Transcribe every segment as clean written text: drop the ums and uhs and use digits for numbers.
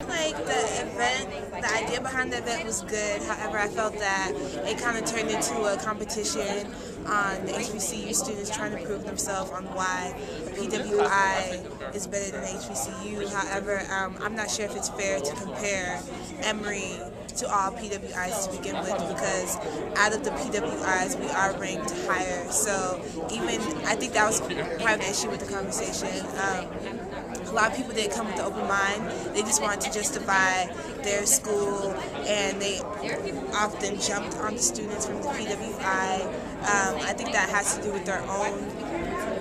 Like the idea behind the event was good. However, I felt that it kind of turned into a competition on the HBCU students trying to prove themselves on why PWI is better than HBCU. However, I'm not sure if it's fair to compare Emory to all PWIs to begin with, because out of the PWIs we are ranked higher. So even I think that was part of the issue with the conversation. A lot of people didn't come with an open mind. They just wanted to justify their school, and they often jumped on the students from the PWI. I think that has to do with their own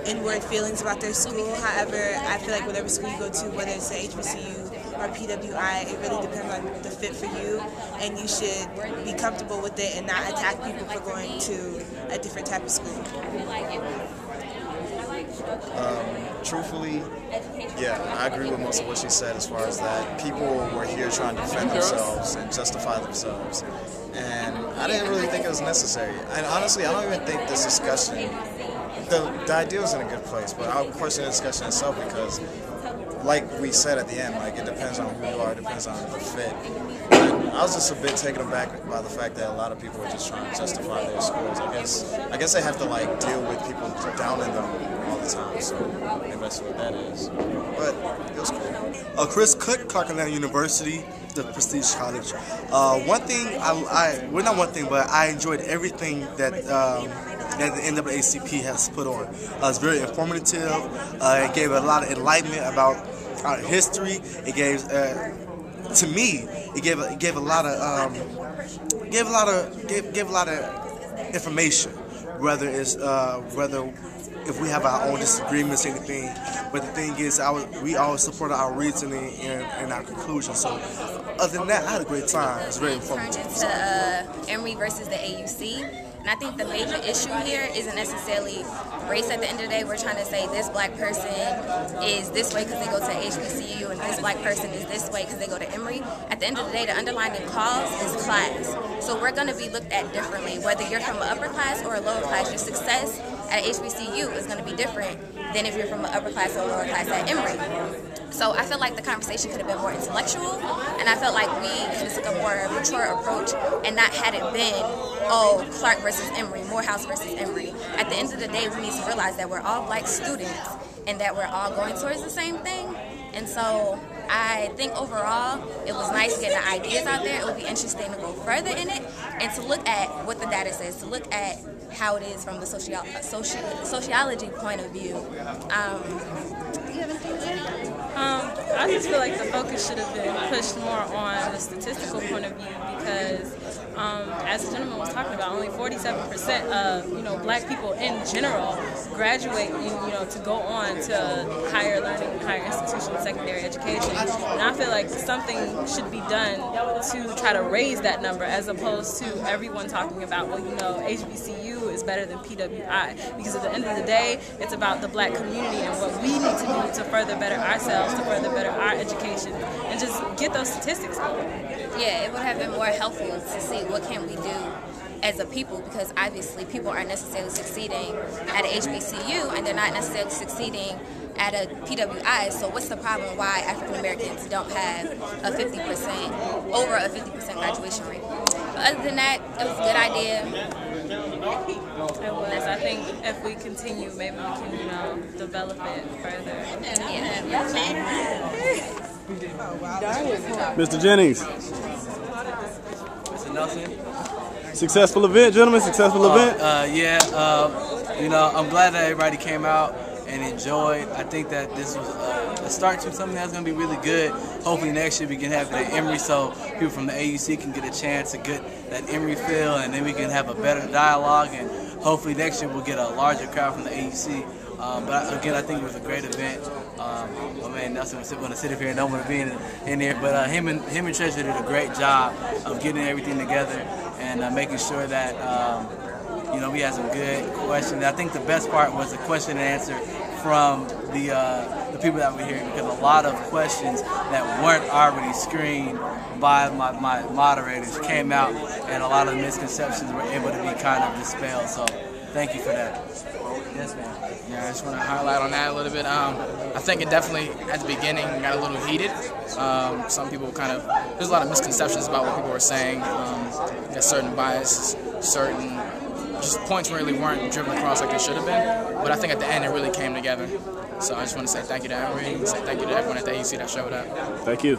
inward feelings about their school. However, I feel like whatever school you go to, whether it's a HBCU or PWI, it really depends on the fit for you, and you should be comfortable with it and not attack people for going to a different type of school. Truthfully, yeah, I agree with most of what she said as far as that. People were here trying to defend themselves and justify themselves, and I didn't really think it was necessary. And honestly, I don't even think this discussion, the idea was in a good place, but I'll question the discussion itself because, like we said at the end, like it depends on who you are, it depends on the fit. And I was just a bit taken aback by the fact that a lot of people were just trying to justify their schools. I guess they have to like deal with people downing them all the time, so maybe that's what that is. But it was cool. Chris Cook, Clark University, the prestige college. One thing but I enjoyed everything that that the NAACP has put on. It's very informative. It gave a lot of enlightenment about our history. It gave, to me, it gave a lot of information. Whether it's if we have our own disagreements, anything. But the thing is, we always support our reasoning and our conclusions. So, other than that, I had a great time. It's very informative. To Emory versus the AUC. And I think the major issue here isn't necessarily race. At the end of the day, we're trying to say this black person is this way because they go to HBCU, and this black person is this way because they go to Emory. At the end of the day, the underlying cause is class. So we're going to be looked at differently. Whether you're from an upper class or a lower class, your success at HBCU is going to be different than if you're from an upper class or a lower class at Emory. So I feel like the conversation could have been more intellectual, and I felt like we could have took a more mature approach and not had it been, oh, Clark versus Emory, Morehouse versus Emory. At the end of the day, we need to realize that we're all black students and that we're all going towards the same thing. And so I think overall it was nice getting the ideas out there. It would be interesting to go further in it and to look at what the data says, to look at how it is from the sociology point of view. Do you have anything to say? I just feel like the focus should have been pushed more on the statistical point of view because, as the gentleman was talking about, only 47% of black people in general graduate to go on to higher learning, higher institutional secondary education. And I feel like something should be done to try to raise that number as opposed to everyone talking about, HBCU is better than PWI. Because at the end of the day, it's about the black community and what we need to do to further better ourselves, to further better our education, and just get those statistics going. Yeah, it would have been more helpful to see what can we do as a people, because obviously people aren't necessarily succeeding at a HBCU and they're not necessarily succeeding at a PWI. So what's the problem why African Americans don't have over a 50% graduation rate? But other than that, it was a good idea. It was. I think if we continue, maybe we can, develop it further. Yeah. Mr. Jennings. Mr. Nelson. Successful event, gentlemen. Successful event. I'm glad that everybody came out and enjoyed. I think that this was a start to something that's going to be really good. Hopefully next year we can have it at Emory so people from the AUC can get a chance to get that Emory feel, and then we can have a better dialogue, and hopefully next year we'll get a larger crowd from the AUC. But again, I think it was a great event. My man Nelson was going to sit up here and don't want to be in there, but him and Treasure did a great job of getting everything together and making sure that we had some good questions. I think the best part was the question and answer from the people that were here, because a lot of questions that weren't already screened by my moderators came out, and a lot of misconceptions were able to be kind of dispelled. So Thank you for that. Yes, ma'am. Yeah, I just want to highlight on that a little bit. I think it definitely, at the beginning, got a little heated. Some people there's a lot of misconceptions about what people were saying. There's certain biases, certain just points really weren't driven across like they should have been. But I think at the end, it really came together. So I just want to say thank you to Emory and say thank you to everyone at the AUC that showed up. Thank you.